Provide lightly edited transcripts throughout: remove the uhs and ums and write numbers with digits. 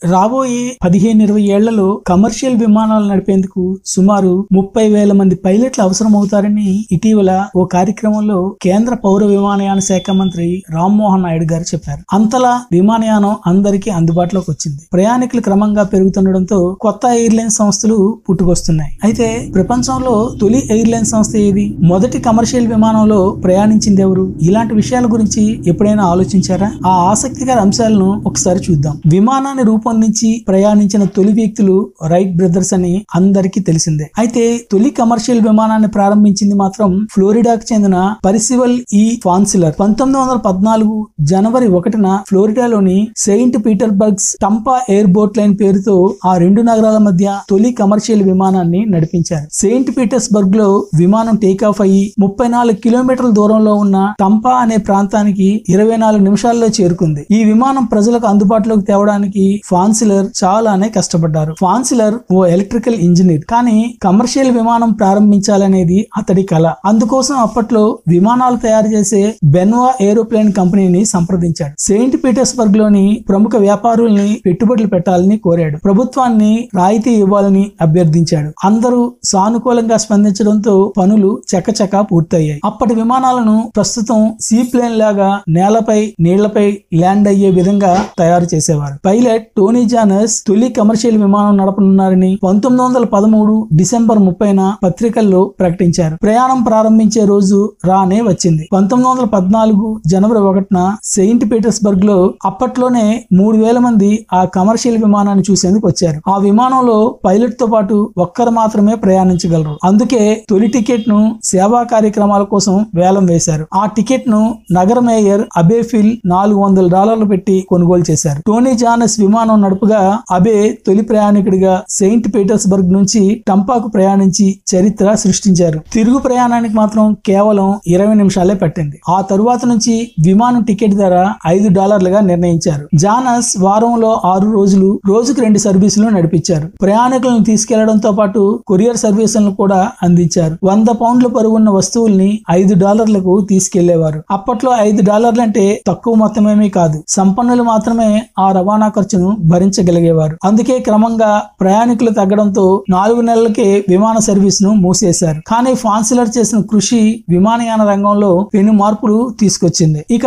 రాబోయే 15-20 ఏళ్లలో కమర్షియల్ విమానాలు నడిపేందుకు సుమారు 30,000 మంది పైలట్లు అవసరమవుతారని ఇటీవల ఓ కార్యక్రమంలో కేంద్ర పౌర విమానయాన శాఖ మంత్రి రామ్మోహన్ నాయుడు గారు చెప్పారు. అంతలా విమానయానం అందరికీ అందుబాటులోకి వచ్చింది. ప్రయాణికులు క్రమంగా పెరుగుతుండడంతో కొత్త ఎయిర్లైన్ సంస్థలు పుట్టుకొస్తున్నాయి. అయితే ప్రపంచంలో తొలి ఎయిర్లైన్ సంస్థ ఏది? మొదటి కమర్షియల్ విమానంలో ప్రయాణించింది ఎవరు? ఇలాంటి విషయాల గురించి ఎప్పుడైనా ఆలోచించారా? ఆ ఆసక్తికర అంశాలను ఒకసారి చూద్దాం. విమానాన్ని రూపొందించి ప్రయాణించిన తొలి వ్యక్తులు రైట్ బ్రదర్స్ అని అందరికీ తెలిసిందే. అయితే తొలి కమర్షియల్ విమానాన్ని ప్రారంభించింది మాత్రం ఫ్లోరిడాకు చెందిన పర్సివల్ ఈ ఫాన్సిలర్. 1914 జనవరి 1న ఫ్లోరిడాలోని Saint Petersburg Tampa airport line పేరుతో ఆ రెండు నగరాల మధ్య తొలి కమర్షియల్ విమానాన్ని నడిపించారు. సెయింట్ పీటర్స్బర్గ్ లో విమానం టేకాఫ్ అయ్యి 34 కిలోమీటర్ల దూరంలో ఉన్న టంపా అనే ప్రాంతానికి 24 నిమిషాల్లో చేరుకుంది. ఈ విమానం ప్రజలకు అందుబాటులోకి తేవడానికి ఫాన్సిలర్ చాలానే కష్టపడ్డారు. ఫాన్సిలర్ ఓ ఎలక్ట్రికల్ ఇంజనీర్, కానీ కమర్షియల్ విమానం ప్రారంభించాలనేది అతడి కల. అందుకోసం అప్పట్లో విమానాలు తయారు చేసే బెన్వా ఏరోప్లేన్ కంపెనీని సంప్రదించాడు. సెయింట్ పీటర్స్బర్గ్ లోని ప్రముఖ వ్యాపారుల్ని పెట్టుబడులు పెట్టాలని కోరాడు. ప్రభుత్వాన్ని రాయితీ ఇవ్వాలని అభ్యర్థించాడు. అందరూ సానుకూలంగా స్పందించడంతో పనులు చకచకా పూర్తయ్యాయి. అప్పటి విమానాలను ప్రస్తుతం సీ ప్లేన్ లాగా నేలపై నీళ్లపై ల్యాండ్ అయ్యే విధంగా తయారు చేసేవారు. పైలట్ టోనీ జానస్ తొలి కమర్షియల్ విమానం నడపనున్నారని 1913 డిసెంబర్ 30న పత్రికల్లో ప్రకటించారు. ప్రయాణం ప్రారంభించే రోజు రానే వచ్చింది. 1914 జనవరి 1న సెయింట్ పీటర్స్బర్గ్ లో అప్పట్లోనే 3,000 మంది ఆ కమర్షియల్ విమానాన్ని చూసేందుకు వచ్చారు. ఆ విమానంలో పైలట్ తో పాటు ఒక్కరు మాత్రమే ప్రయాణించగలరు. అందుకే తొలి టికెట్ ను సేవా కార్యక్రమాల కోసం వేలం వేశారు. ఆ టికెట్ ను నగర మేయర్ అబేఫిల్ $400 పెట్టి కొనుగోలు చేశారు. టోనీ జానస్ విమానం నడుపుగా అబే తొలి ప్రయాణికుడిగా సెయింట్ పీటర్స్బర్గ్ నుంచి టంపాకు ప్రయాణించి చరిత్ర సృష్టించారు. తిరుగు ప్రయాణానికి మాత్రం కేవలం 20 నిమిషాలే పట్టింది. ఆ తరువాత నుంచి విమానం టికెట్ ధర $5గా నిర్ణయించారు. జానస్ వారంలో 6 రోజులు రోజుకు 2 సర్వీసులు నడిపించారు. ప్రయాణికులను తీసుకెళ్లడంతో పాటు కొరియర్ సర్వీసులను కూడా అందించారు. 100 పౌండ్ల బరువున్న వస్తువుల్ని $5లకు తీసుకెళ్లేవారు. అప్పట్లో $5 అంటే తక్కువ మొత్తమేమీ కాదు. సంపన్నులు మాత్రమే ఆ రవాణా ఖర్చును భరించగలిగేవారు. అందుకే క్రమంగా ప్రయాణికులు తగ్గడంతో 4 నెలలకే విమాన సర్వీస్ ను మూసేశారు. కానీ ఫాన్సిలర్ చేసిన కృషి విమానయాన రంగంలో పెను మార్పులు తీసుకొచ్చింది. ఇక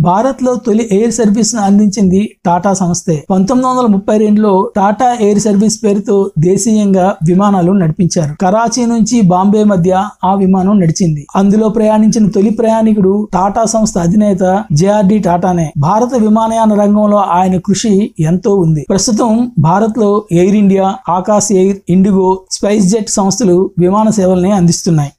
భారత్ లో తొలి ఎయిర్ సర్వీస్ ను అందించింది టాటా సంస్థే. 1932లో టాటా ఎయిర్ సర్వీస్ పేరుతో దేశీయంగా విమానాలు నడిపించారు. కరాచీ నుంచి బాంబే మధ్య ఆ విమానం నడిచింది. అందులో ప్రయాణించిన తొలి ప్రయాణికుడు టాటా సంస్థ అధినేత జేఆర్డి టాటానే. భారత విమానయాన రంగంలో ఆయన కృషి ఎంతో ఉంది. ప్రస్తుతం భారత్ లో air India, Akash air, IndiGo, spice jet సంస్థలు విమాన సేవల్ని అందిస్తున్నాయి.